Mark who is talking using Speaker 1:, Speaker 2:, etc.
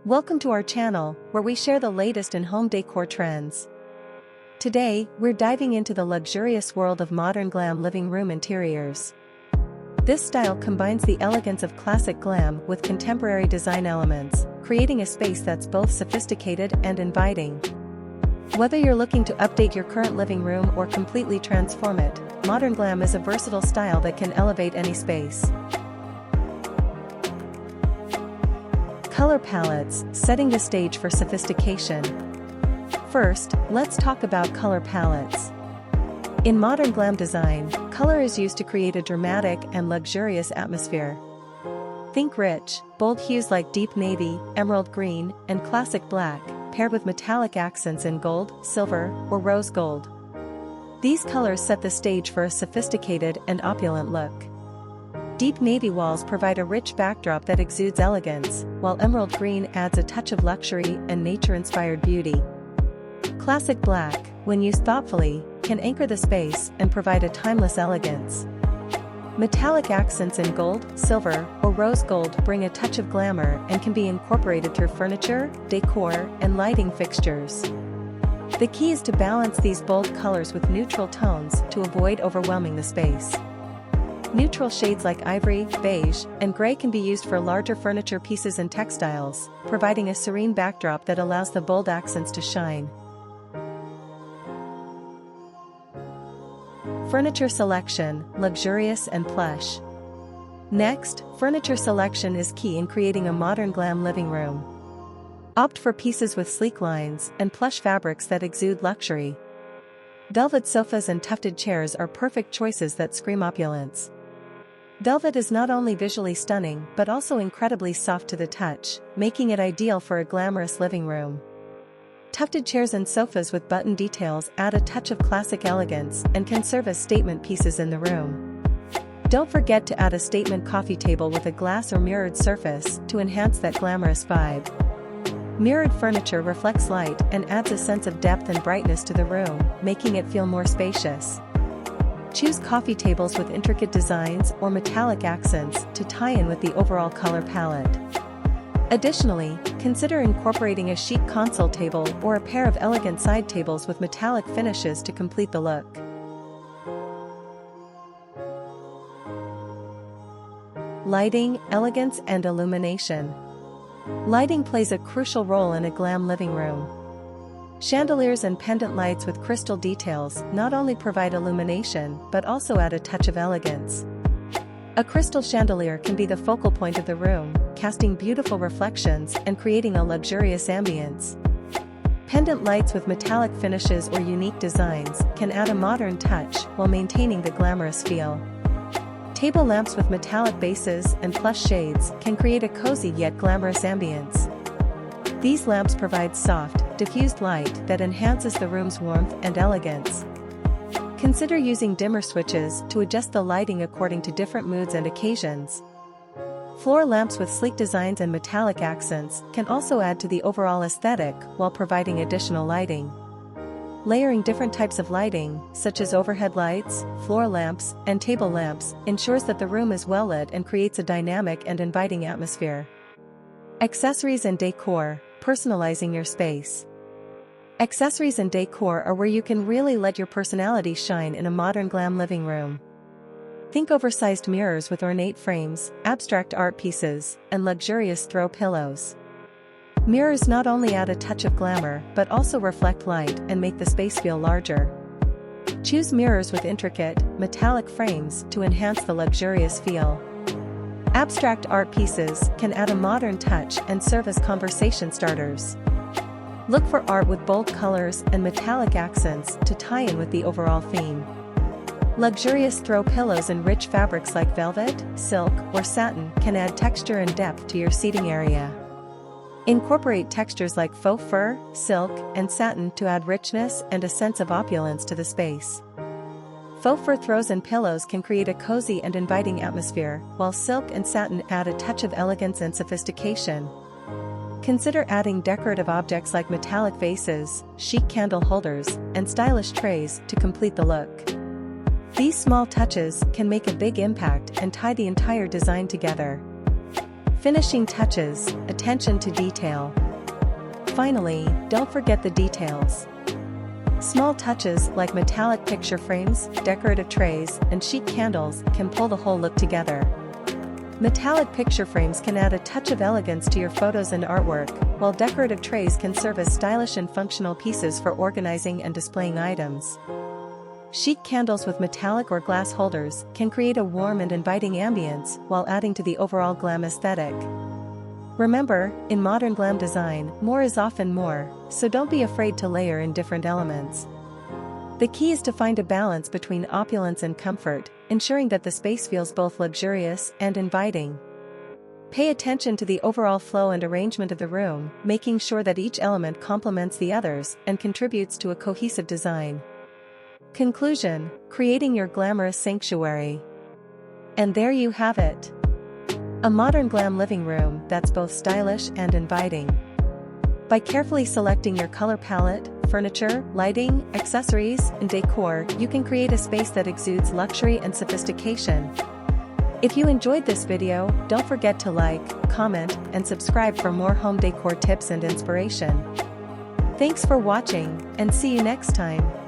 Speaker 1: Welcome to our channel, where we share the latest in home decor trends. Today, we're diving into the luxurious world of modern glam living room interiors. This style combines the elegance of classic glam with contemporary design elements, creating a space that's both sophisticated and inviting. Whether you're looking to update your current living room or completely transform it, modern glam is a versatile style that can elevate any space. Color palettes, setting the stage for sophistication. First, let's talk about color palettes. In modern glam design, color is used to create a dramatic and luxurious atmosphere. Think rich, bold hues like deep navy, emerald green, and classic black, paired with metallic accents in gold, silver, or rose gold. These colors set the stage for a sophisticated and opulent look. Deep navy walls provide a rich backdrop that exudes elegance, while emerald green adds a touch of luxury and nature-inspired beauty. Classic black, when used thoughtfully, can anchor the space and provide a timeless elegance. Metallic accents in gold, silver, or rose gold bring a touch of glamour and can be incorporated through furniture, decor, and lighting fixtures. The key is to balance these bold colors with neutral tones to avoid overwhelming the space. Neutral shades like ivory, beige, and gray can be used for larger furniture pieces and textiles, providing a serene backdrop that allows the bold accents to shine. Furniture selection, luxurious and plush. Next, furniture selection is key in creating a modern glam living room. Opt for pieces with sleek lines and plush fabrics that exude luxury. Velvet sofas and tufted chairs are perfect choices that scream opulence. Velvet is not only visually stunning but also incredibly soft to the touch, making it ideal for a glamorous living room. Tufted chairs and sofas with button details add a touch of classic elegance and can serve as statement pieces in the room. Don't forget to add a statement coffee table with a glass or mirrored surface to enhance that glamorous vibe. Mirrored furniture reflects light and adds a sense of depth and brightness to the room, making it feel more spacious. Choose coffee tables with intricate designs or metallic accents to tie in with the overall color palette. Additionally, consider incorporating a chic console table or a pair of elegant side tables with metallic finishes to complete the look. Lighting, elegance, and illumination. Lighting plays a crucial role in a glam living room. Chandeliers and pendant lights with crystal details not only provide illumination but also add a touch of elegance. A crystal chandelier can be the focal point of the room, casting beautiful reflections and creating a luxurious ambience. Pendant lights with metallic finishes or unique designs can add a modern touch while maintaining the glamorous feel. Table lamps with metallic bases and plush shades can create a cozy yet glamorous ambience. These lamps provide soft, diffused light that enhances the room's warmth and elegance. Consider using dimmer switches to adjust the lighting according to different moods and occasions. Floor lamps with sleek designs and metallic accents can also add to the overall aesthetic while providing additional lighting. Layering different types of lighting, such as overhead lights, floor lamps, and table lamps, ensures that the room is well lit and creates a dynamic and inviting atmosphere. Accessories and decor, personalizing your space. Accessories and decor are where you can really let your personality shine in a modern glam living room. Think oversized mirrors with ornate frames, abstract art pieces, and luxurious throw pillows. Mirrors not only add a touch of glamour but also reflect light and make the space feel larger. Choose mirrors with intricate, metallic frames to enhance the luxurious feel. Abstract art pieces can add a modern touch and serve as conversation starters. Look for art with bold colors and metallic accents to tie in with the overall theme. Luxurious throw pillows in rich fabrics like velvet, silk, or satin can add texture and depth to your seating area. Incorporate textures like faux fur, silk, and satin to add richness and a sense of opulence to the space. Faux fur throws and pillows can create a cozy and inviting atmosphere, while silk and satin add a touch of elegance and sophistication. Consider adding decorative objects like metallic vases, chic candle holders, and stylish trays to complete the look. These small touches can make a big impact and tie the entire design together. Finishing touches, attention to detail. Finally, don't forget the details. Small touches like metallic picture frames, decorative trays, and chic candles can pull the whole look together. Metallic picture frames can add a touch of elegance to your photos and artwork, while decorative trays can serve as stylish and functional pieces for organizing and displaying items. Chic candles with metallic or glass holders can create a warm and inviting ambience while adding to the overall glam aesthetic. Remember, in modern glam design, more is often more, so don't be afraid to layer in different elements. The key is to find a balance between opulence and comfort, ensuring that the space feels both luxurious and inviting. Pay attention to the overall flow and arrangement of the room, making sure that each element complements the others and contributes to a cohesive design. Conclusion: creating your glamorous sanctuary. And there you have it. A modern glam living room that's both stylish and inviting. By carefully selecting your color palette, furniture, lighting, accessories, and decor, you can create a space that exudes luxury and sophistication. If you enjoyed this video, don't forget to like, comment, and subscribe for more home decor tips and inspiration. Thanks for watching, and see you next time.